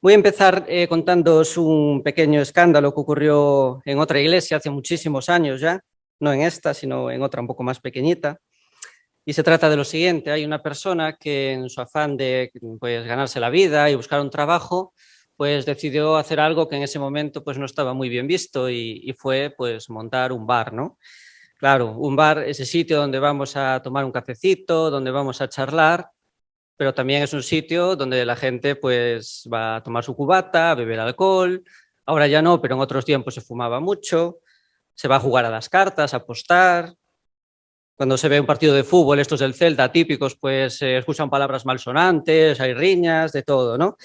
Voy a empezar contándoos un pequeño escándalo que ocurrió en otra iglesia hace muchísimos años ya, no en esta, sino en otra un poco más pequeñita. Y se trata de lo siguiente: hay una persona que en su afán de pues, ganarse la vida y buscar un trabajo, pues decidió hacer algo que en ese momento pues, no estaba muy bien visto y fue pues, montar un bar, ¿no? Claro, un bar es ese sitio donde vamos a tomar un cafecito, donde vamos a charlar, pero también es un sitio donde la gente pues va a tomar su cubata, a beber alcohol. Ahora ya no, pero en otros tiempos se fumaba mucho, se va a jugar a las cartas, a apostar. Cuando se ve un partido de fútbol, estos del Celta típicos, pues se escuchan palabras malsonantes, hay riñas, de todo, ¿no?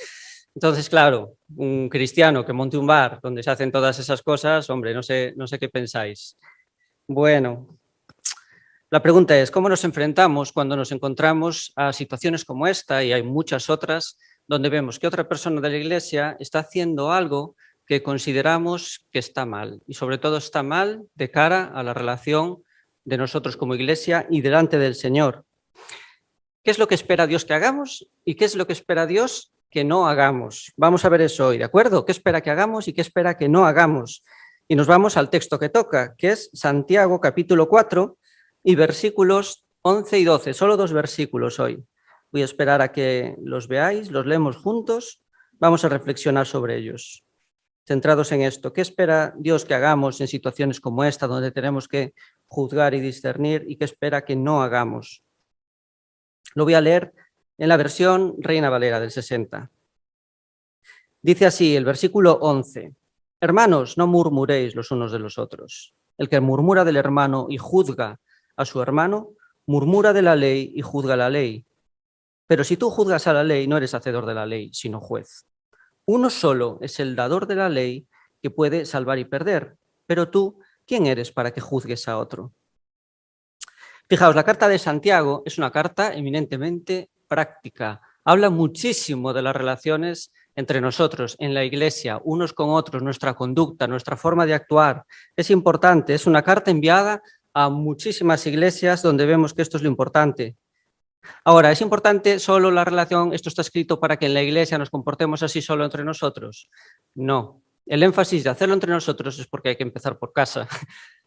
Entonces, claro, un cristiano que monte un bar donde se hacen todas esas cosas, hombre, no sé qué pensáis. Bueno, la pregunta es, ¿cómo nos enfrentamos cuando nos encontramos a situaciones como esta, y hay muchas otras, donde vemos que otra persona de la iglesia está haciendo algo que consideramos que está mal, y sobre todo está mal de cara a la relación de nosotros como iglesia y delante del Señor? ¿Qué es lo que espera Dios que hagamos y qué es lo que espera Dios que no hagamos? Vamos a ver eso hoy, ¿de acuerdo? ¿Qué espera que hagamos y qué espera que no hagamos? Y nos vamos al texto que toca, que es Santiago capítulo 4 y versículos 11 y 12, solo 2 versículos hoy. Voy a esperar a que los veáis, los leemos juntos, vamos a reflexionar sobre ellos. Centrados en esto, ¿qué espera Dios que hagamos en situaciones como esta, donde tenemos que juzgar y discernir, y qué espera que no hagamos? Lo voy a leer en la versión Reina Valera del 60. Dice así el versículo 11: Hermanos, no murmuréis los unos de los otros. El que murmura del hermano y juzga a su hermano, murmura de la ley y juzga la ley. Pero si tú juzgas a la ley, no eres hacedor de la ley, sino juez. Uno solo es el dador de la ley, que puede salvar y perder. Pero tú, ¿quién eres para que juzgues a otro? Fijaos, la carta de Santiago es una carta eminentemente práctica. Habla muchísimo de las relaciones entre nosotros en la iglesia, unos con otros, nuestra conducta, nuestra forma de actuar. Es importante, es una carta enviada a muchísimas iglesias donde vemos que esto es lo importante. Ahora, ¿es importante solo la relación? ¿Esto está escrito para que en la iglesia nos comportemos así solo entre nosotros? No. El énfasis de hacerlo entre nosotros es porque hay que empezar por casa.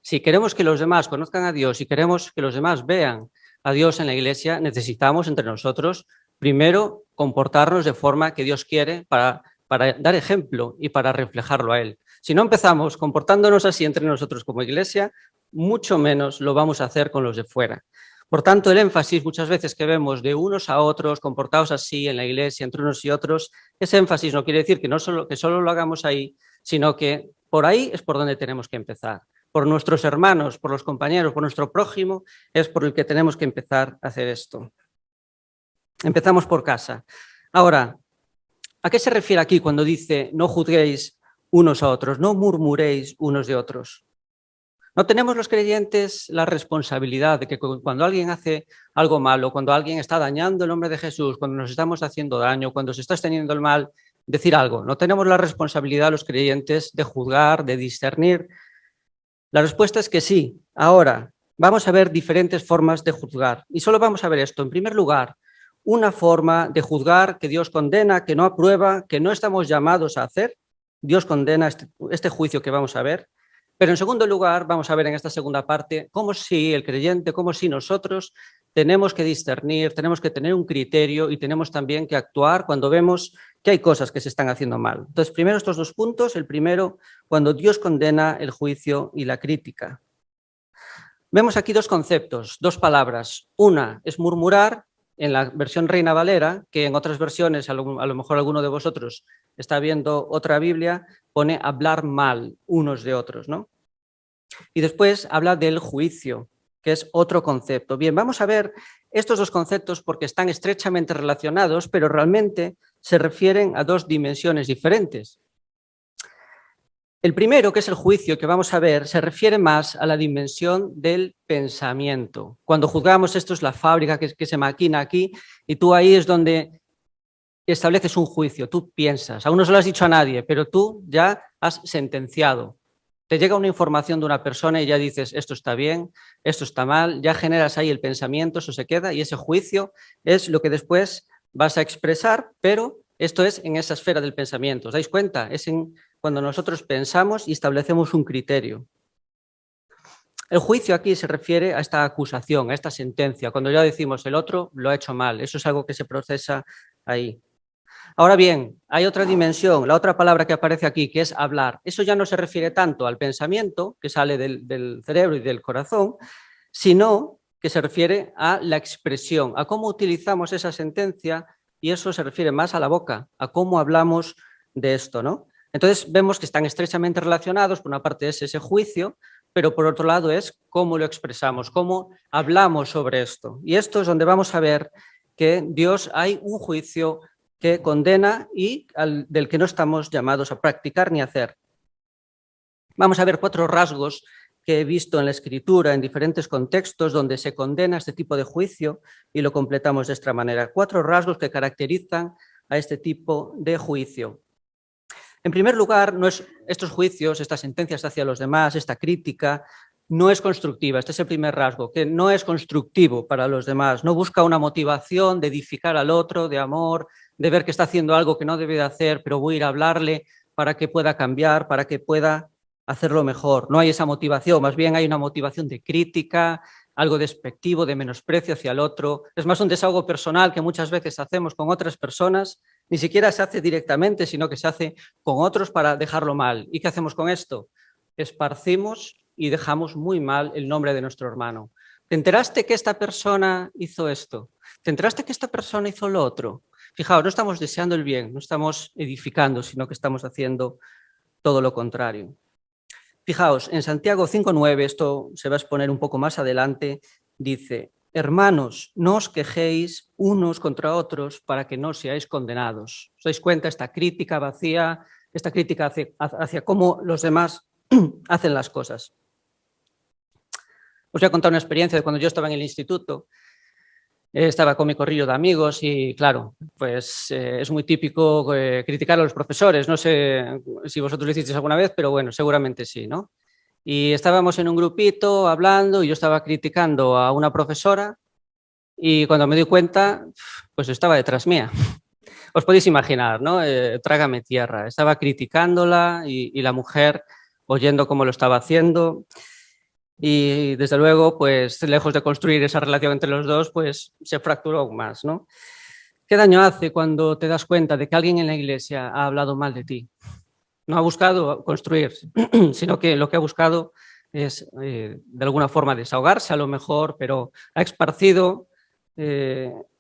Si queremos que los demás conozcan a Dios y queremos que los demás vean a Dios en la iglesia, necesitamos entre nosotros primero comportarnos de forma que Dios quiere para dar ejemplo y para reflejarlo a Él. Si no empezamos comportándonos así entre nosotros como iglesia, mucho menos lo vamos a hacer con los de fuera. Por tanto, el énfasis muchas veces que vemos de unos a otros, comportados así en la iglesia, entre unos y otros, ese énfasis no quiere decir que solo lo hagamos ahí, sino que por ahí es por donde tenemos que empezar. Por nuestros hermanos, por los compañeros, por nuestro prójimo, es por el que tenemos que empezar a hacer esto. Empezamos por casa. Ahora, ¿a qué se refiere aquí cuando dice no juzguéis unos a otros, no murmuréis unos de otros? ¿No tenemos los creyentes la responsabilidad de que cuando alguien hace algo malo, cuando alguien está dañando el nombre de Jesús, cuando nos estamos haciendo daño, cuando se está extendiendo el mal, decir algo? ¿No tenemos la responsabilidad los creyentes de juzgar, de discernir? La respuesta es que sí. Ahora, vamos a ver diferentes formas de juzgar. Y solo vamos a ver esto. En primer lugar, una forma de juzgar que Dios condena, que no aprueba, que no estamos llamados a hacer. Dios condena este juicio que vamos a ver. Pero en segundo lugar, vamos a ver en esta segunda parte cómo si el creyente, cómo si nosotros tenemos que discernir, tenemos que tener un criterio y tenemos también que actuar cuando vemos que hay cosas que se están haciendo mal. Entonces, primero estos dos puntos. El primero, cuando Dios condena el juicio y la crítica. Vemos aquí dos conceptos, dos palabras. Una es murmurar, en la versión Reina Valera, que en otras versiones, a lo mejor alguno de vosotros está viendo otra Biblia, pone hablar mal unos de otros, ¿no? Y después habla del juicio, que es otro concepto. Bien, vamos a ver estos dos conceptos porque están estrechamente relacionados, pero realmente se refieren a dos dimensiones diferentes. El primero, que es el juicio que vamos a ver, se refiere más a la dimensión del pensamiento. Cuando juzgamos, esto es la fábrica que se maquina aquí, y tú ahí es donde estableces un juicio, tú piensas. Aún no se lo has dicho a nadie, pero tú ya has sentenciado. Te llega una información de una persona y ya dices, esto está bien, esto está mal, ya generas ahí el pensamiento, eso se queda, y ese juicio es lo que después vas a expresar, pero Esto es en esa esfera del pensamiento. ¿Os dais cuenta? Es cuando nosotros pensamos y establecemos un criterio. El juicio aquí se refiere a esta acusación, a esta sentencia. Cuando ya decimos el otro lo ha hecho mal, eso es algo que se procesa ahí. Ahora bien, hay otra dimensión, la otra palabra que aparece aquí, que es hablar. Eso ya no se refiere tanto al pensamiento, que sale del cerebro y del corazón, sino que se refiere a la expresión, a cómo utilizamos esa sentencia, y eso se refiere más a la boca, a cómo hablamos de esto, ¿no? Entonces vemos que están estrechamente relacionados, por una parte es ese juicio, pero por otro lado es cómo lo expresamos, cómo hablamos sobre esto. Y esto es donde vamos a ver que Dios hay un juicio que condena y del que no estamos llamados a practicar ni a hacer. Vamos a ver 4 rasgos que he visto en la Escritura en diferentes contextos donde se condena este tipo de juicio y lo completamos de esta manera. 4 rasgos que caracterizan a este tipo de juicio. En primer lugar, estos juicios, estas sentencias hacia los demás, esta crítica, no es constructiva. Este es el primer rasgo, que no es constructivo para los demás. No busca una motivación de edificar al otro, de amor, de ver que está haciendo algo que no debe de hacer, pero voy a ir a hablarle para que pueda cambiar, para que pueda hacerlo mejor. No hay esa motivación, más bien hay una motivación de crítica, algo despectivo, de menosprecio hacia el otro. Es más un desahogo personal que muchas veces hacemos con otras personas. Ni siquiera se hace directamente, sino que se hace con otros para dejarlo mal. ¿Y qué hacemos con esto? Esparcimos y dejamos muy mal el nombre de nuestro hermano. ¿Te enteraste que esta persona hizo esto? ¿Te enteraste que esta persona hizo lo otro? Fijaos, no estamos deseando el bien, no estamos edificando, sino que estamos haciendo todo lo contrario. Fijaos, en Santiago 5:9, esto se va a exponer un poco más adelante, dice: hermanos, no os quejéis unos contra otros para que no seáis condenados. ¿Os dais cuenta? Esta crítica vacía, esta crítica hacia cómo los demás hacen las cosas. Os voy a contar una experiencia de cuando yo estaba en el instituto. Estaba con mi corrillo de amigos y, claro, pues es muy típico criticar a los profesores. No sé si vosotros lo hicisteis alguna vez, pero bueno, seguramente sí, ¿no? Y estábamos en un grupito hablando y yo estaba criticando a una profesora y cuando me di cuenta, pues estaba detrás mía. Os podéis imaginar, ¿no? Trágame tierra. Estaba criticándola y la mujer oyendo cómo lo estaba haciendo. Y desde luego, pues lejos de construir esa relación entre los dos, pues se fracturó aún más, ¿no? ¿Qué daño hace cuando te das cuenta de que alguien en la iglesia ha hablado mal de ti? No ha buscado construir, sino que lo que ha buscado es de alguna forma desahogarse a lo mejor, pero ha esparcido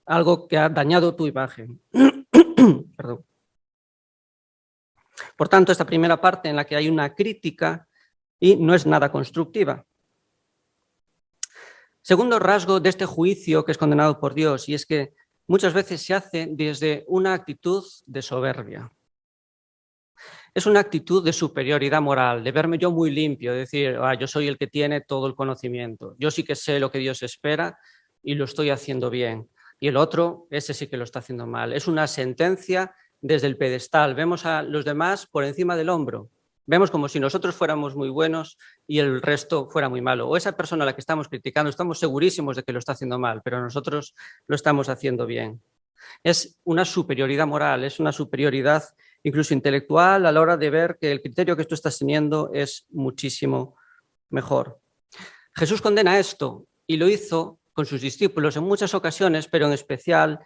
algo que ha dañado tu imagen. Perdón. Por tanto, esta primera parte en la que hay una crítica y no es nada constructiva. Segundo rasgo de este juicio que es condenado por Dios, y es que muchas veces se hace desde una actitud de soberbia. Es una actitud de superioridad moral, de verme yo muy limpio, de decir, yo soy el que tiene todo el conocimiento, yo sí que sé lo que Dios espera y lo estoy haciendo bien. Y el otro, ese sí que lo está haciendo mal. Es una sentencia desde el pedestal. Vemos a los demás por encima del hombro. Vemos como si nosotros fuéramos muy buenos y el resto fuera muy malo. O esa persona a la que estamos criticando, estamos segurísimos de que lo está haciendo mal, pero nosotros lo estamos haciendo bien. Es una superioridad moral, es una superioridad incluso intelectual a la hora de ver que el criterio que tú estás teniendo es muchísimo mejor. Jesús condena esto y lo hizo con sus discípulos en muchas ocasiones, pero en especial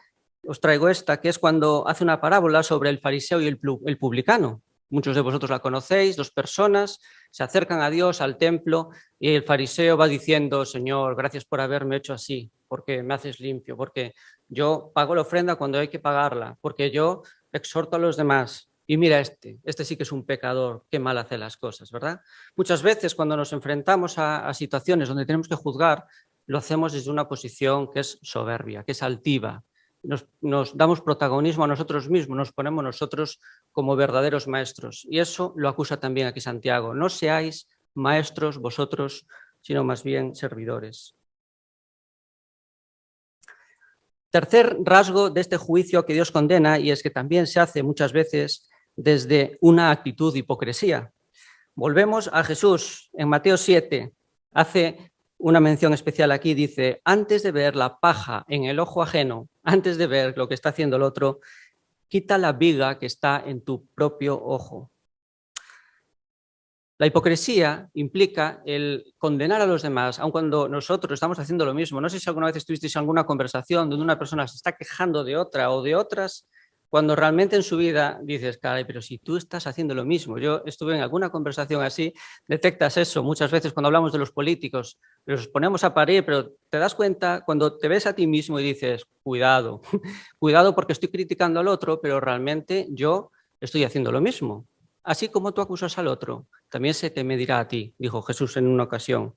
os traigo esta, que es cuando hace una parábola sobre el fariseo y el publicano. Muchos de vosotros la conocéis, 2 personas se acercan a Dios, al templo, y el fariseo va diciendo, Señor, gracias por haberme hecho así, porque me haces limpio, porque yo pago la ofrenda cuando hay que pagarla, porque yo exhorto a los demás. Y mira este sí que es un pecador, qué mal hace las cosas, ¿verdad? Muchas veces cuando nos enfrentamos a situaciones donde tenemos que juzgar, lo hacemos desde una posición que es soberbia, que es altiva. Nos damos protagonismo a nosotros mismos, nos ponemos nosotros como verdaderos maestros. Y eso lo acusa también aquí Santiago. No seáis maestros vosotros, sino más bien servidores. Tercer rasgo de este juicio que Dios condena, y es que también se hace muchas veces desde una actitud de hipocresía. Volvemos a Jesús en Mateo 7, hace una mención especial aquí, dice, antes de ver la paja en el ojo ajeno, antes de ver lo que está haciendo el otro, quita la viga que está en tu propio ojo. La hipocresía implica el condenar a los demás, aun cuando nosotros estamos haciendo lo mismo. No sé si alguna vez estuvisteis en alguna conversación donde una persona se está quejando de otra o de otras, cuando realmente en su vida dices, caray, pero si tú estás haciendo lo mismo. Yo estuve en alguna conversación así, detectas eso muchas veces cuando hablamos de los políticos, los ponemos a parir, pero te das cuenta cuando te ves a ti mismo y dices, cuidado, cuidado porque estoy criticando al otro, pero realmente yo estoy haciendo lo mismo. Así como tú acusas al otro, también se te medirá a ti, dijo Jesús en una ocasión.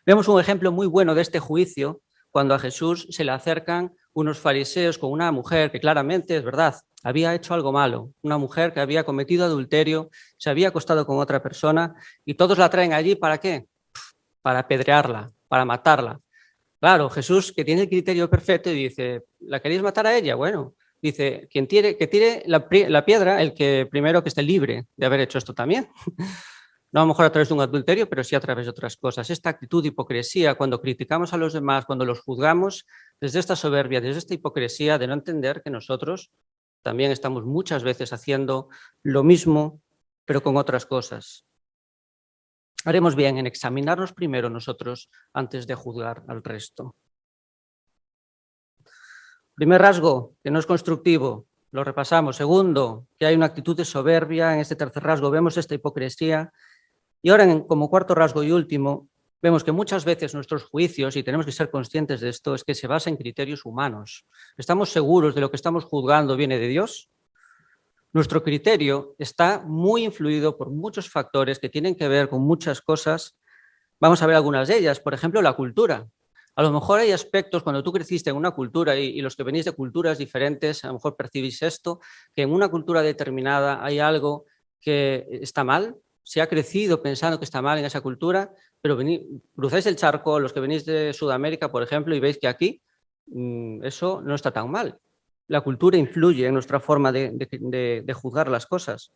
Vemos un ejemplo muy bueno de este juicio cuando a Jesús se le acercan unos fariseos con una mujer que claramente, es verdad, había hecho algo malo, una mujer que había cometido adulterio, se había acostado con otra persona y todos la traen allí, ¿para qué? Para apedrearla, para matarla. Claro, Jesús, que tiene el criterio perfecto, y dice, ¿la queréis matar a ella? Bueno, dice, que tire la piedra, el que primero que esté libre de haber hecho esto también. No a lo mejor a través de un adulterio, pero sí a través de otras cosas. Esta actitud de hipocresía, cuando criticamos a los demás, cuando los juzgamos, desde esta soberbia, desde esta hipocresía de no entender que nosotros también estamos muchas veces haciendo lo mismo, pero con otras cosas. Haremos bien en examinarnos primero nosotros antes de juzgar al resto. Primer rasgo, que no es constructivo, lo repasamos. Segundo, que hay una actitud de soberbia. En este tercer rasgo vemos esta hipocresía. Y ahora, como cuarto rasgo y último, vemos que muchas veces nuestros juicios, y tenemos que ser conscientes de esto, es que se basa en criterios humanos. ¿Estamos seguros de lo que estamos juzgando viene de Dios? Nuestro criterio está muy influido por muchos factores que tienen que ver con muchas cosas. Vamos a ver algunas de ellas. Por ejemplo, la cultura. A lo mejor hay aspectos, cuando tú creciste en una cultura y los que venís de culturas diferentes, a lo mejor percibís esto, que en una cultura determinada hay algo que está mal, se ha crecido pensando que está mal en esa cultura, pero cruzáis el charco, los que venís de Sudamérica, por ejemplo, y veis que aquí eso no está tan mal. La cultura influye en nuestra forma de juzgar las cosas.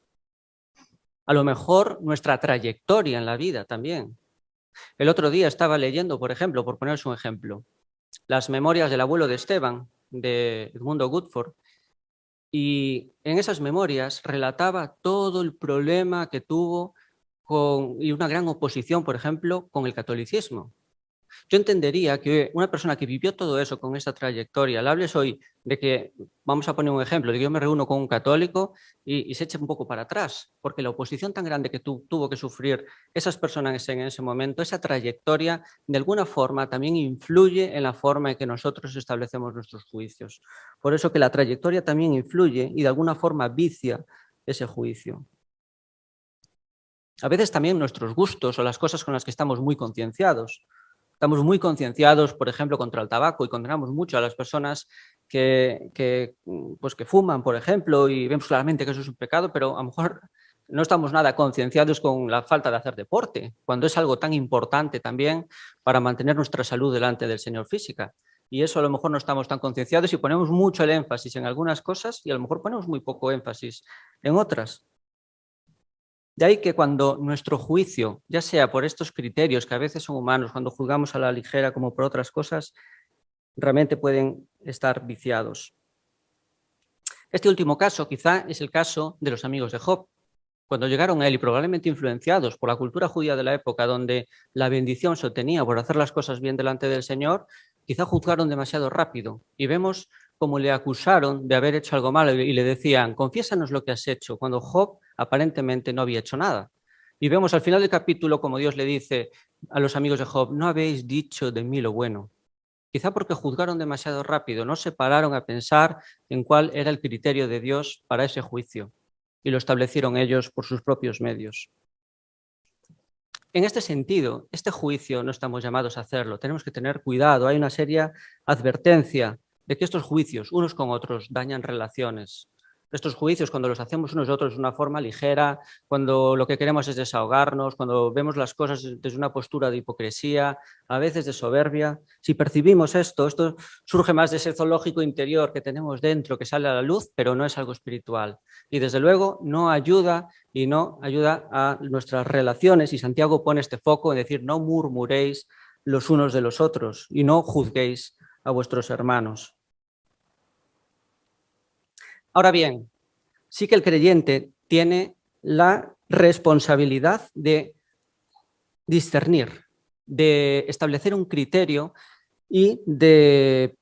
A lo mejor nuestra trayectoria en la vida también. El otro día estaba leyendo, por ejemplo, por poneros un ejemplo, las memorias del abuelo de Esteban, de Edmundo Woodford, y en esas memorias relataba todo el problema que tuvo y una gran oposición, por ejemplo, con el catolicismo. Yo entendería que una persona que vivió todo eso con esa trayectoria, le hables hoy de que, vamos a poner un ejemplo, de que yo me reúno con un católico y se eche un poco para atrás, porque la oposición tan grande que tuvo que sufrir esas personas en ese momento, esa trayectoria, de alguna forma también influye en la forma en que nosotros establecemos nuestros juicios. Por eso que la trayectoria también influye y de alguna forma vicia ese juicio. A veces también nuestros gustos o las cosas con las que estamos muy concienciados. Estamos muy concienciados, por ejemplo, contra el tabaco y condenamos mucho a las personas que fuman, por ejemplo, y vemos claramente que eso es un pecado, pero a lo mejor no estamos nada concienciados con la falta de hacer deporte, cuando es algo tan importante también para mantener nuestra salud delante del Señor física. Y eso a lo mejor no estamos tan concienciados y ponemos mucho el énfasis en algunas cosas y a lo mejor ponemos muy poco énfasis en otras. De ahí que cuando nuestro juicio, ya sea por estos criterios que a veces son humanos, cuando juzgamos a la ligera como por otras cosas, realmente pueden estar viciados. Este último caso quizá es el caso de los amigos de Job. Cuando llegaron a él y probablemente influenciados por la cultura judía de la época, donde la bendición se obtenía por hacer las cosas bien delante del Señor, quizá juzgaron demasiado rápido. Y vemos cómo le acusaron de haber hecho algo malo y le decían, confiésanos lo que has hecho, cuando Job aparentemente no había hecho nada. Y vemos al final del capítulo como Dios le dice a los amigos de Job, no habéis dicho de mí lo bueno. Quizá porque juzgaron demasiado rápido, no se pararon a pensar en cuál era el criterio de Dios para ese juicio y lo establecieron ellos por sus propios medios. En este sentido, este juicio no estamos llamados a hacerlo, tenemos que tener cuidado, hay una seria advertencia de que estos juicios, unos con otros, dañan relaciones. Estos juicios, cuando los hacemos unos y otros de una forma ligera, cuando lo que queremos es desahogarnos, cuando vemos las cosas desde una postura de hipocresía, a veces de soberbia, si percibimos esto surge más de ese zoológico interior que tenemos dentro, que sale a la luz, pero no es algo espiritual. Y desde luego no ayuda a nuestras relaciones, y Santiago pone este foco en decir, no murmuréis los unos de los otros y no juzguéis a vuestros hermanos. Ahora bien, sí que el creyente tiene la responsabilidad de discernir, de establecer un criterio y de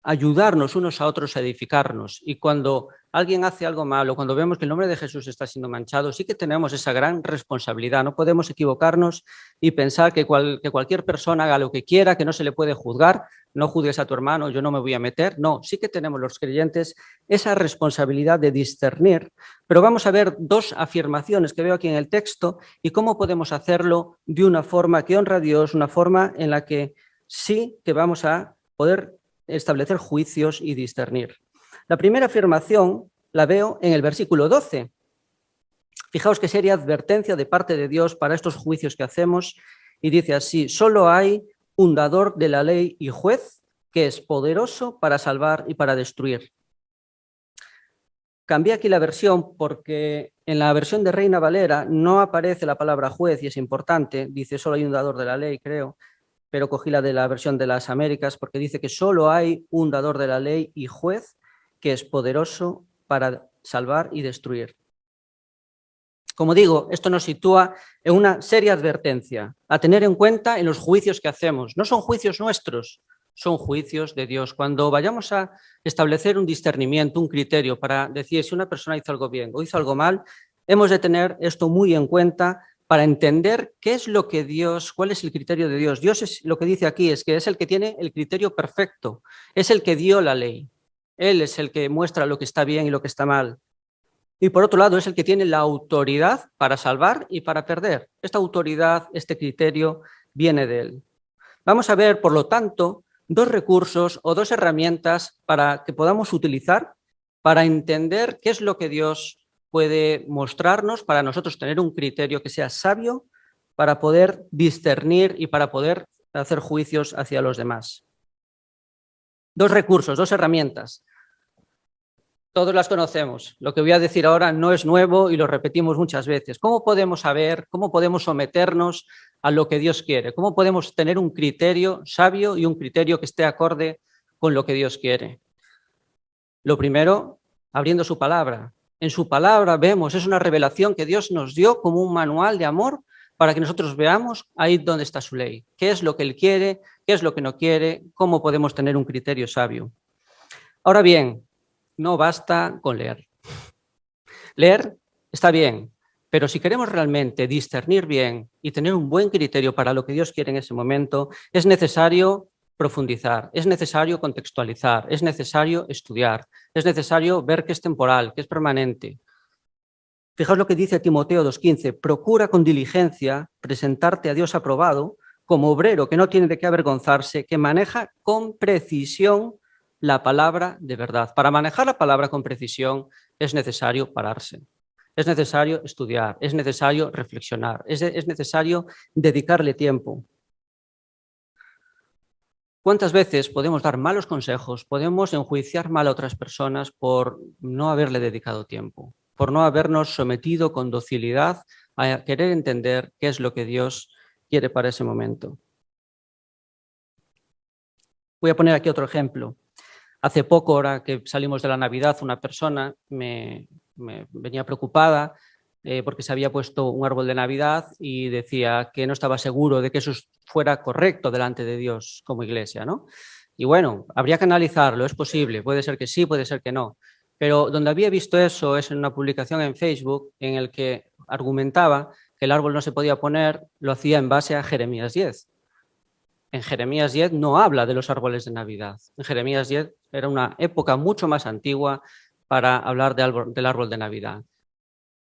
ayudarnos unos a otros a edificarnos. Y cuando alguien hace algo malo, cuando vemos que el nombre de Jesús está siendo manchado, sí que tenemos esa gran responsabilidad. No podemos equivocarnos y pensar que cualquier persona haga lo que quiera, que no se le puede juzgar. No juzgues a tu hermano, yo no me voy a meter. No, sí que tenemos los creyentes esa responsabilidad de discernir. Pero vamos a ver dos afirmaciones que veo aquí en el texto y cómo podemos hacerlo de una forma que honra a Dios, una forma en la que sí que vamos a poder establecer juicios y discernir. La primera afirmación la veo en el versículo 12. Fijaos qué seria advertencia de parte de Dios para estos juicios que hacemos, y dice así: solo hay un dador de la ley y juez que es poderoso para salvar y para destruir. Cambié aquí la versión porque en la versión de Reina Valera no aparece la palabra juez y es importante, dice solo hay un dador de la ley, creo, pero cogí la de la versión de las Américas porque dice que solo hay un dador de la ley y juez que es poderoso para salvar y destruir. Como digo, esto nos sitúa en una seria advertencia a tener en cuenta en los juicios que hacemos. No son juicios nuestros, son juicios de Dios. Cuando vayamos a establecer un discernimiento, un criterio para decir si una persona hizo algo bien o hizo algo mal, hemos de tener esto muy en cuenta para entender qué es lo que Dios, cuál es el criterio de Dios. Dios es lo que dice aquí, es que es el que tiene el criterio perfecto, es el que dio la ley. Él es el que muestra lo que está bien y lo que está mal. Y por otro lado, es el que tiene la autoridad para salvar y para perder. Esta autoridad, este criterio, viene de él. Vamos a ver, por lo tanto, dos recursos o dos herramientas para que podamos utilizar para entender qué es lo que Dios puede mostrarnos, para nosotros tener un criterio que sea sabio, para poder discernir y para poder hacer juicios hacia los demás. Dos recursos, dos herramientas. Todos las conocemos. Lo que voy a decir ahora no es nuevo y lo repetimos muchas veces. ¿Cómo podemos saber, cómo podemos someternos a lo que Dios quiere? ¿Cómo podemos tener un criterio sabio y un criterio que esté acorde con lo que Dios quiere? Lo primero, abriendo su palabra. En su palabra vemos, es una revelación que Dios nos dio como un manual de amor para que nosotros veamos ahí dónde está su ley, qué es lo que Él quiere, qué es lo que no quiere, cómo podemos tener un criterio sabio. Ahora bien, no basta con leer. Leer está bien, pero si queremos realmente discernir bien y tener un buen criterio para lo que Dios quiere en ese momento, es necesario profundizar, es necesario contextualizar, es necesario estudiar, es necesario ver qué es temporal, qué es permanente. Fijaos lo que dice Timoteo 2:15: procura con diligencia presentarte a Dios aprobado como obrero que no tiene de qué avergonzarse, que maneja con precisión la palabra de verdad. Para manejar la palabra con precisión es necesario pararse, es necesario estudiar, es necesario reflexionar, es necesario dedicarle tiempo. ¿Cuántas veces podemos dar malos consejos, podemos enjuiciar mal a otras personas por no haberle dedicado tiempo, por no habernos sometido con docilidad a querer entender qué es lo que Dios quiere para ese momento? Voy a poner aquí otro ejemplo. Hace poco, ahora que salimos de la Navidad, una persona me venía preocupada porque se había puesto un árbol de Navidad y decía que no estaba seguro de que eso fuera correcto delante de Dios como iglesia, ¿no? Y bueno, habría que analizarlo, es posible, puede ser que sí, puede ser que no. Pero donde había visto eso es en una publicación en Facebook en el que argumentaba que el árbol no se podía poner, lo hacía en base a Jeremías 10. En Jeremías 10 no habla de los árboles de Navidad. En Jeremías 10 era una época mucho más antigua para hablar del árbol de Navidad.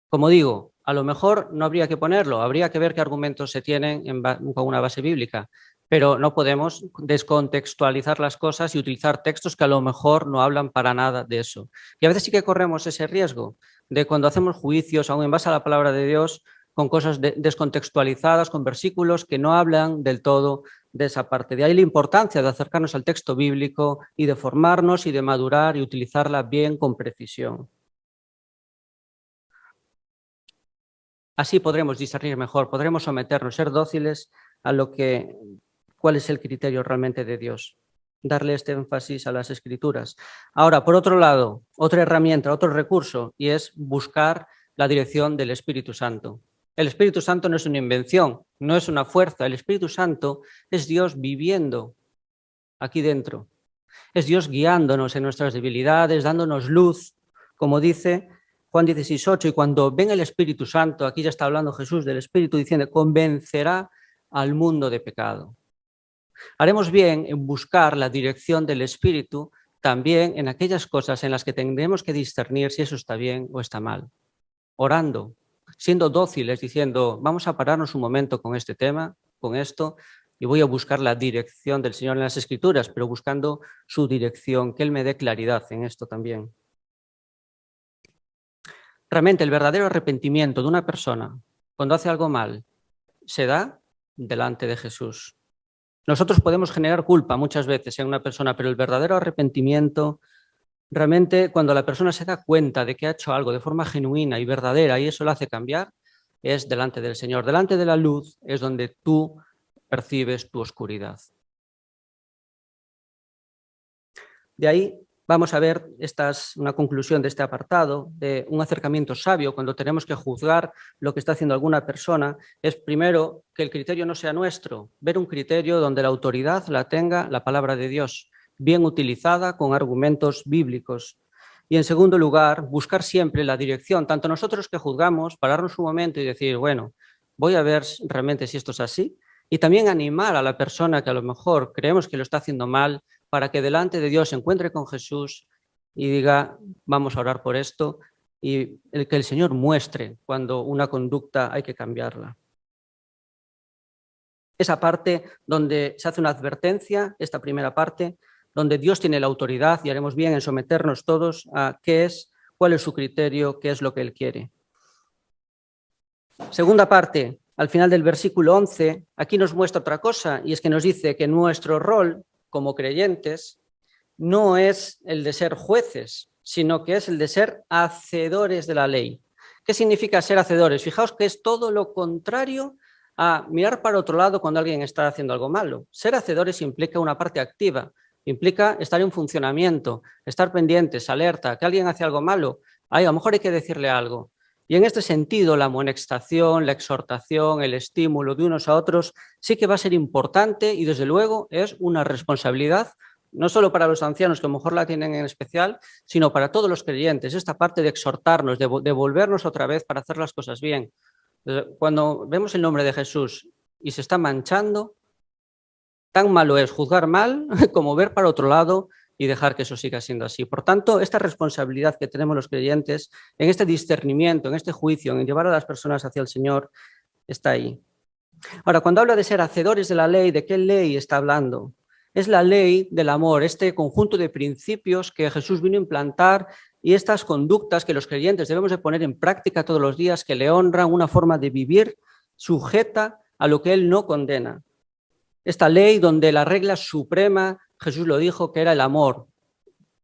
Como digo, a lo mejor no habría que ponerlo, habría que ver qué argumentos se tienen con una base bíblica, pero no podemos descontextualizar las cosas y utilizar textos que a lo mejor no hablan para nada de eso. Y a veces sí que corremos ese riesgo de cuando hacemos juicios, aún en base a la palabra de Dios, con cosas descontextualizadas, con versículos que no hablan del todo de esa parte. De ahí la importancia de acercarnos al texto bíblico y de formarnos y de madurar y utilizarla bien con precisión. Así podremos discernir mejor, podremos someternos, ser dóciles a cuál es el criterio realmente de Dios. darle este énfasis a las Escrituras. Ahora, por otro lado, otra herramienta, otro recurso, y es buscar la dirección del Espíritu Santo. El Espíritu Santo no es una invención, no es una fuerza. El Espíritu Santo es Dios viviendo aquí dentro. Es Dios guiándonos en nuestras debilidades, dándonos luz, como dice Juan 16:8, y cuando ven el Espíritu Santo, aquí ya está hablando Jesús del Espíritu, diciendo, convencerá al mundo de pecado. Haremos bien en buscar la dirección del Espíritu también en aquellas cosas en las que tendremos que discernir si eso está bien o está mal. Orando, siendo dóciles, diciendo, vamos a pararnos un momento con este tema, con esto, y voy a buscar la dirección del Señor en las Escrituras, pero buscando su dirección, que Él me dé claridad en esto también. Realmente el verdadero arrepentimiento de una persona cuando hace algo mal se da delante de Jesús. Nosotros podemos generar culpa muchas veces en una persona, pero el verdadero arrepentimiento, realmente cuando la persona se da cuenta de que ha hecho algo de forma genuina y verdadera y eso lo hace cambiar, es delante del Señor. Delante de la luz es donde tú percibes tu oscuridad. De ahí vamos a ver, esta es una conclusión de este apartado, de un acercamiento sabio cuando tenemos que juzgar lo que está haciendo alguna persona, es primero que el criterio no sea nuestro, ver un criterio donde la autoridad la tenga la palabra de Dios, bien utilizada con argumentos bíblicos. Y en segundo lugar, buscar siempre la dirección, tanto nosotros que juzgamos, pararnos un momento y decir, bueno, voy a ver realmente si esto es así, y también animar a la persona que a lo mejor creemos que lo está haciendo mal, para que delante de Dios se encuentre con Jesús y diga, vamos a orar por esto, y que el Señor muestre cuando una conducta hay que cambiarla. Esa parte donde se hace una advertencia, esta primera parte, donde Dios tiene la autoridad y haremos bien en someternos todos a qué es, cuál es su criterio, qué es lo que Él quiere. Segunda parte, al final del versículo 11, aquí nos muestra otra cosa, y es que nos dice que nuestro rol como creyentes no es el de ser jueces, sino que es el de ser hacedores de la ley. ¿Qué significa ser hacedores? Fijaos que es todo lo contrario a mirar para otro lado cuando alguien está haciendo algo malo. Ser hacedores implica una parte activa, implica estar en funcionamiento, estar pendientes, alerta, que alguien hace algo malo, a lo mejor hay que decirle algo. Y en este sentido, la amonestación, la exhortación, el estímulo de unos a otros sí que va a ser importante y desde luego es una responsabilidad, no solo para los ancianos que a lo mejor la tienen en especial, sino para todos los creyentes, esta parte de exhortarnos, de volvernos otra vez para hacer las cosas bien. Cuando vemos el nombre de Jesús y se está manchando, tan malo es juzgar mal como ver para otro lado y dejar que eso siga siendo así. Por tanto, esta responsabilidad que tenemos los creyentes en este discernimiento, en este juicio, en llevar a las personas hacia el Señor, está ahí. Ahora, cuando habla de ser hacedores de la ley, ¿de qué ley está hablando? Es la ley del amor, este conjunto de principios que Jesús vino a implantar y estas conductas que los creyentes debemos de poner en práctica todos los días, que le honran, una forma de vivir sujeta a lo que Él no condena. Esta ley donde la regla suprema, Jesús lo dijo, que era el amor.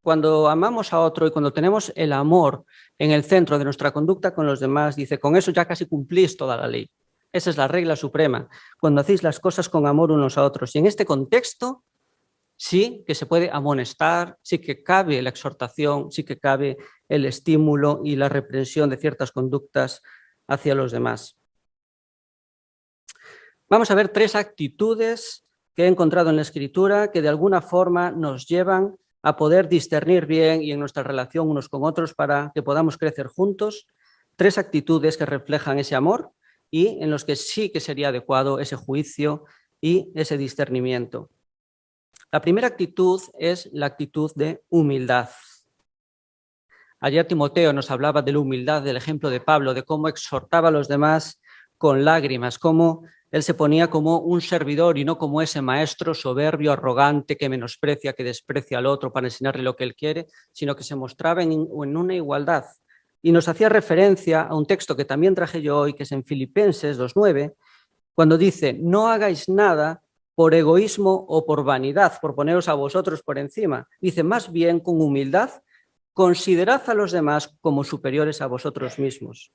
Cuando amamos a otro y cuando tenemos el amor en el centro de nuestra conducta con los demás, dice, con eso ya casi cumplís toda la ley. Esa es la regla suprema, cuando hacéis las cosas con amor unos a otros. Y en este contexto sí que se puede amonestar, sí que cabe la exhortación, sí que cabe el estímulo y la reprensión de ciertas conductas hacia los demás. Vamos a ver 3 actitudes que he encontrado en la Escritura que de alguna forma nos llevan a poder discernir bien y en nuestra relación unos con otros para que podamos crecer juntos. 3 actitudes que reflejan ese amor y en los que sí que sería adecuado ese juicio y ese discernimiento. La primera actitud es la actitud de humildad. Ayer Timoteo nos hablaba de la humildad, del ejemplo de Pablo, de cómo exhortaba a los demás con lágrimas, cómo él se ponía como un servidor y no como ese maestro soberbio, arrogante, que menosprecia, que desprecia al otro para enseñarle lo que él quiere, sino que se mostraba en una igualdad. Y nos hacía referencia a un texto que también traje yo hoy, que es en Filipenses 2:9, cuando dice, no hagáis nada por egoísmo o por vanidad, por poneros a vosotros por encima. Dice, más bien con humildad, considerad a los demás como superiores a vosotros mismos.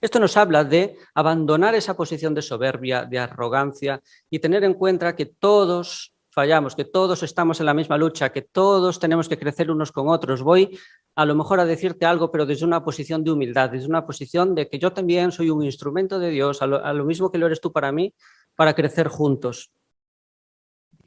Esto nos habla de abandonar esa posición de soberbia, de arrogancia y tener en cuenta que todos fallamos, que todos estamos en la misma lucha, que todos tenemos que crecer unos con otros. Voy a lo mejor a decirte algo, pero desde una posición de humildad, desde una posición de que yo también soy un instrumento de Dios, a lo mismo que lo eres tú para mí, para crecer juntos.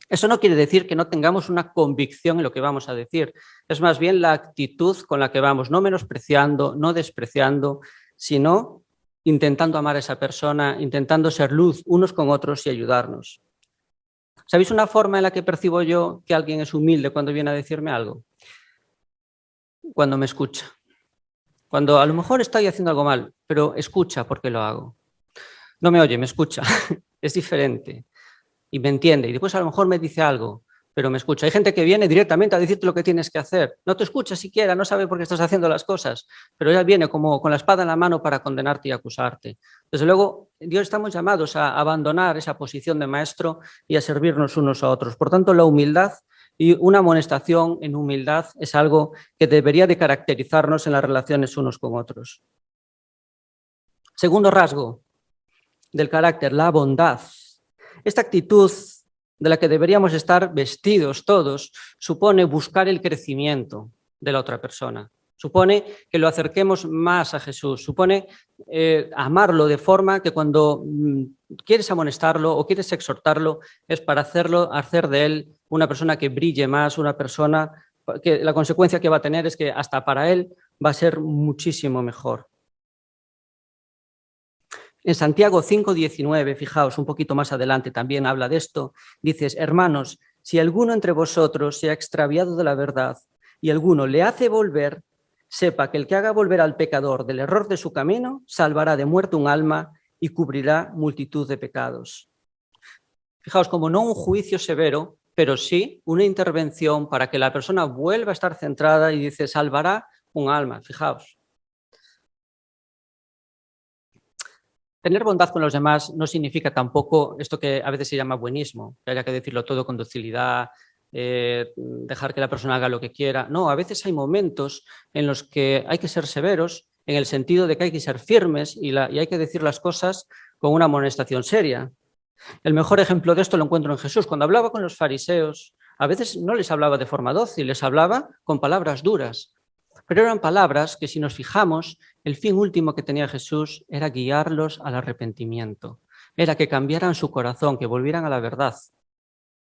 Eso no quiere decir que no tengamos una convicción en lo que vamos a decir. Es más bien la actitud con la que vamos, no menospreciando, no despreciando, sino intentando amar a esa persona, intentando ser luz unos con otros y ayudarnos. ¿Sabéis una forma en la que percibo yo que alguien es humilde cuando viene a decirme algo? Cuando me escucha. Cuando a lo mejor estoy haciendo algo mal, pero escucha por qué lo hago. No me oye, me escucha. Es diferente. Y me entiende. Y después a lo mejor me dice algo, pero me escucha. Hay gente que viene directamente a decirte lo que tienes que hacer. No te escucha siquiera, no sabe por qué estás haciendo las cosas, pero ya viene como con la espada en la mano para condenarte y acusarte. Desde luego, Dios estamos llamados a abandonar esa posición de maestro y a servirnos unos a otros. Por tanto, la humildad y una amonestación en humildad es algo que debería de caracterizarnos en las relaciones unos con otros. Segundo rasgo del carácter, la bondad. Esta actitud de la que deberíamos estar vestidos todos supone buscar el crecimiento de la otra persona, supone que lo acerquemos más a Jesús, supone amarlo de forma que cuando quieres amonestarlo o quieres exhortarlo es para hacer de él una persona que brille más, una persona que la consecuencia que va a tener es que hasta para él va a ser muchísimo mejor. En Santiago 5:19, fijaos, un poquito más adelante también habla de esto, dices, hermanos, si alguno entre vosotros se ha extraviado de la verdad y alguno le hace volver, sepa que el que haga volver al pecador del error de su camino, salvará de muerte un alma y cubrirá multitud de pecados. Fijaos, como no un juicio severo, pero sí una intervención para que la persona vuelva a estar centrada y dice, salvará un alma, fijaos. Tener bondad con los demás no significa tampoco esto que a veces se llama buenismo, que haya que decirlo todo con docilidad, dejar que la persona haga lo que quiera. No, a veces hay momentos en los que hay que ser severos, en el sentido de que hay que ser firmes y hay que decir las cosas con una amonestación seria. El mejor ejemplo de esto lo encuentro en Jesús. Cuando hablaba con los fariseos, a veces no les hablaba de forma dócil, les hablaba con palabras duras. Pero eran palabras que, si nos fijamos, el fin último que tenía Jesús era guiarlos al arrepentimiento, era que cambiaran su corazón, que volvieran a la verdad.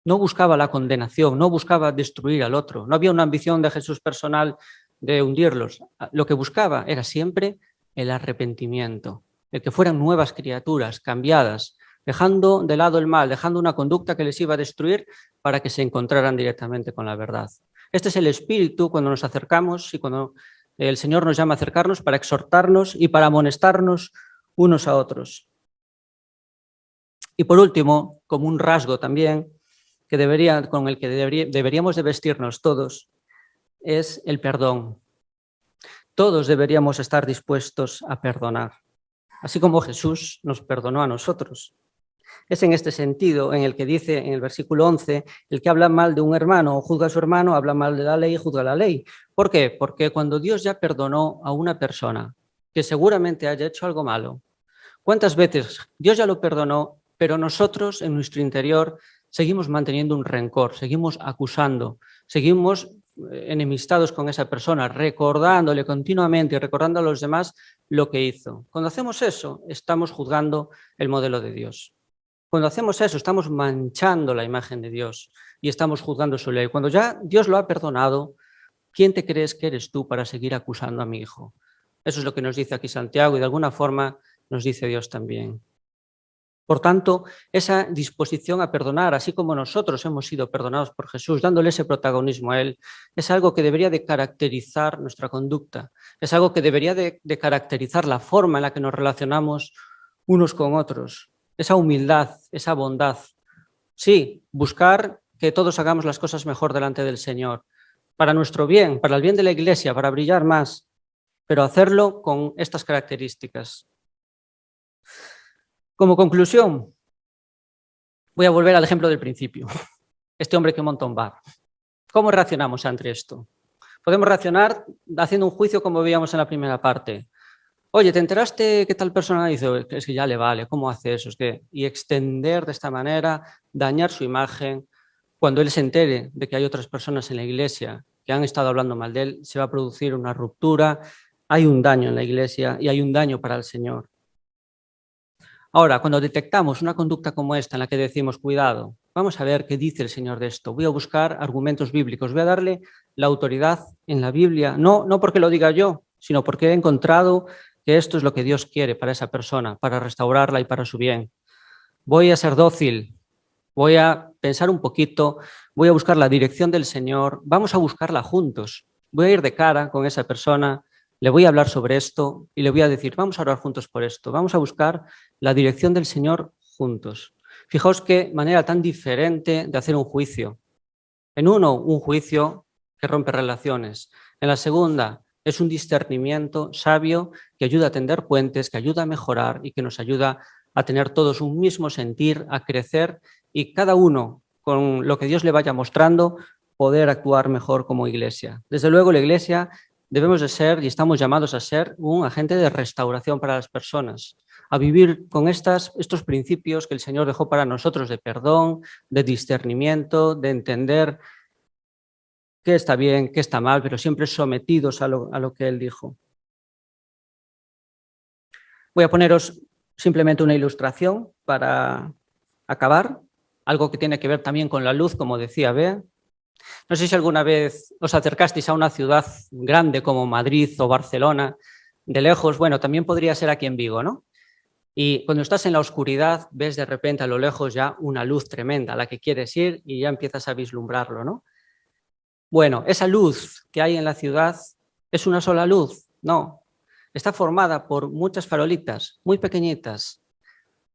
No buscaba la condenación, no buscaba destruir al otro, no había una ambición de Jesús personal de hundirlos. Lo que buscaba era siempre el arrepentimiento, el que fueran nuevas criaturas, cambiadas, dejando de lado el mal, dejando una conducta que les iba a destruir para que se encontraran directamente con la verdad. Este es el espíritu cuando nos acercamos y cuando el Señor nos llama a acercarnos para exhortarnos y para amonestarnos unos a otros. Y por último, como un rasgo también con el que deberíamos de vestirnos todos, es el perdón. Todos deberíamos estar dispuestos a perdonar, así como Jesús nos perdonó a nosotros. Es en este sentido en el que dice en el versículo 11, el que habla mal de un hermano o juzga a su hermano, habla mal de la ley y juzga la ley. ¿Por qué? Porque cuando Dios ya perdonó a una persona que seguramente haya hecho algo malo, ¿cuántas veces Dios ya lo perdonó, pero nosotros en nuestro interior seguimos manteniendo un rencor, seguimos acusando, seguimos enemistados con esa persona, recordándole continuamente y recordando a los demás lo que hizo? Cuando hacemos eso, estamos juzgando el modelo de Dios. Cuando hacemos eso, estamos manchando la imagen de Dios y estamos juzgando su ley. Cuando ya Dios lo ha perdonado, ¿quién te crees que eres tú para seguir acusando a mi hijo? Eso es lo que nos dice aquí Santiago y de alguna forma nos dice Dios también. Por tanto, esa disposición a perdonar, así como nosotros hemos sido perdonados por Jesús, dándole ese protagonismo a Él, es algo que debería de caracterizar nuestra conducta, es algo que debería de caracterizar la forma en la que nos relacionamos unos con otros. Esa humildad, esa bondad. Sí, buscar que todos hagamos las cosas mejor delante del Señor, para nuestro bien, para el bien de la Iglesia, para brillar más, pero hacerlo con estas características. Como conclusión, voy a volver al ejemplo del principio. Este hombre que monta un bar. ¿Cómo reaccionamos ante esto? Podemos reaccionar haciendo un juicio como veíamos en la primera parte. Oye, ¿te enteraste que tal persona hizo? Es que ya le vale, ¿cómo hace eso? Y extender de esta manera, dañar su imagen, cuando él se entere de que hay otras personas en la iglesia que han estado hablando mal de él, se va a producir una ruptura, hay un daño en la iglesia y hay un daño para el Señor. Ahora, cuando detectamos una conducta como esta en la que decimos, cuidado, vamos a ver qué dice el Señor de esto, voy a buscar argumentos bíblicos, voy a darle la autoridad en la Biblia, no porque lo diga yo, sino porque he encontrado que esto es lo que Dios quiere para esa persona, para restaurarla y para su bien. Voy a ser dócil, voy a pensar un poquito, voy a buscar la dirección del Señor, vamos a buscarla juntos, voy a ir de cara con esa persona, le voy a hablar sobre esto y le voy a decir, vamos a orar juntos por esto, vamos a buscar la dirección del Señor juntos. Fijaos qué manera tan diferente de hacer un juicio. En uno, un juicio que rompe relaciones. En la segunda, es un discernimiento sabio que ayuda a tender puentes, que ayuda a mejorar y que nos ayuda a tener todos un mismo sentir, a crecer y cada uno, con lo que Dios le vaya mostrando, poder actuar mejor como iglesia. Desde luego, la iglesia debemos de ser y estamos llamados a ser un agente de restauración para las personas, a vivir con estos principios que el Señor dejó para nosotros de perdón, de discernimiento, de entender qué está bien, qué está mal, pero siempre sometidos a lo que Él dijo. Voy a poneros simplemente una ilustración para acabar, algo que tiene que ver también con la luz, como decía Bea. No sé si alguna vez os acercasteis a una ciudad grande como Madrid o Barcelona, de lejos, bueno, también podría ser aquí en Vigo, ¿no? Y cuando estás en la oscuridad, ves de repente a lo lejos ya una luz tremenda a la que quieres ir y ya empiezas a vislumbrarlo, ¿no? Bueno, esa luz que hay en la ciudad es una sola luz, no. Está formada por muchas farolitas, muy pequeñitas.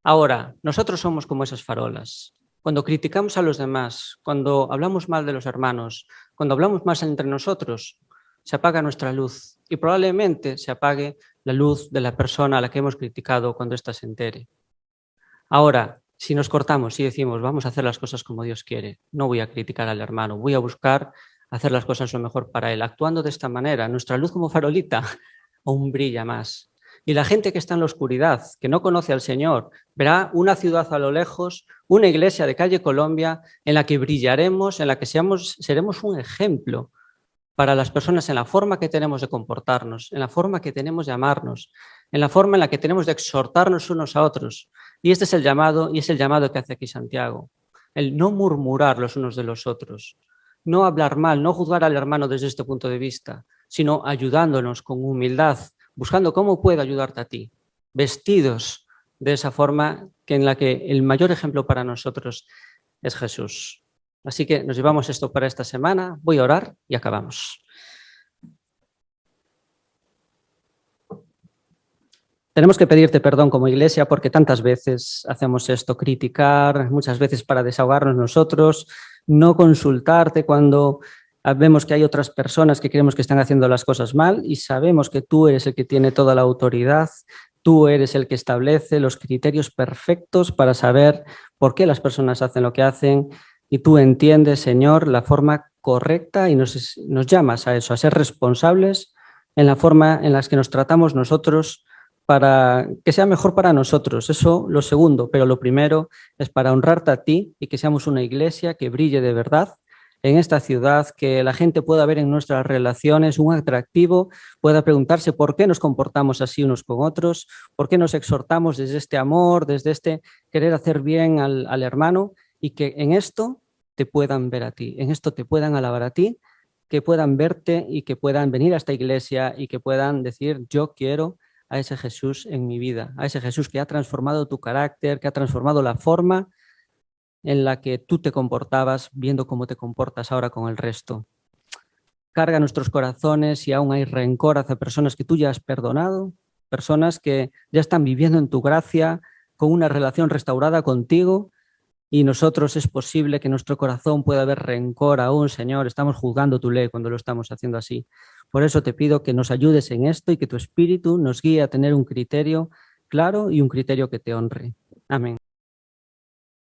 Ahora, nosotros somos como esas farolas. Cuando criticamos a los demás, cuando hablamos mal de los hermanos, cuando hablamos más entre nosotros, se apaga nuestra luz y probablemente se apague la luz de la persona a la que hemos criticado cuando ésta se entere. Ahora, si nos cortamos y decimos vamos a hacer las cosas como Dios quiere, no voy a criticar al hermano, voy a buscar hacer las cosas lo mejor para él, actuando de esta manera, nuestra luz como farolita aún brilla más. Y la gente que está en la oscuridad, que no conoce al Señor, verá una ciudad a lo lejos, una iglesia de calle Colombia en la que brillaremos, en la que seremos un ejemplo para las personas en la forma que tenemos de comportarnos, en la forma que tenemos de amarnos, en la forma en la que tenemos de exhortarnos unos a otros. Y este es el llamado, y es el llamado que hace aquí Santiago, el no murmurar los unos de los otros, no hablar mal, no juzgar al hermano desde este punto de vista, sino ayudándonos con humildad, buscando cómo puedo ayudarte a ti, vestidos de esa forma en la que el mayor ejemplo para nosotros es Jesús. Así que nos llevamos esto para esta semana. Voy a orar y acabamos. Tenemos que pedirte perdón como iglesia porque tantas veces hacemos esto, criticar, muchas veces para desahogarnos nosotros, no consultarte cuando vemos que hay otras personas que creemos que están haciendo las cosas mal y sabemos que tú eres el que tiene toda la autoridad, tú eres el que establece los criterios perfectos para saber por qué las personas hacen lo que hacen y tú entiendes, Señor, la forma correcta y nos llamas a eso, a ser responsables en la forma en la que nos tratamos nosotros para que sea mejor para nosotros. Eso lo segundo, pero lo primero es para honrarte a ti y que seamos una iglesia que brille de verdad en esta ciudad, que la gente pueda ver en nuestras relaciones un atractivo, pueda preguntarse por qué nos comportamos así unos con otros, por qué nos exhortamos desde este amor, desde este querer hacer bien al hermano y que en esto te puedan ver a ti, en esto te puedan alabar a ti, que puedan verte y que puedan venir a esta iglesia y que puedan decir yo quiero a ese Jesús en mi vida, a ese Jesús que ha transformado tu carácter, que ha transformado la forma en la que tú te comportabas, viendo cómo te comportas ahora con el resto. Carga nuestros corazones si aún hay rencor hacia personas que tú ya has perdonado, personas que ya están viviendo en tu gracia, con una relación restaurada contigo, y nosotros es posible que en nuestro corazón pueda haber rencor aún, Señor, estamos juzgando tu ley cuando lo estamos haciendo así. Por eso te pido que nos ayudes en esto y que tu Espíritu nos guíe a tener un criterio claro y un criterio que te honre. Amén.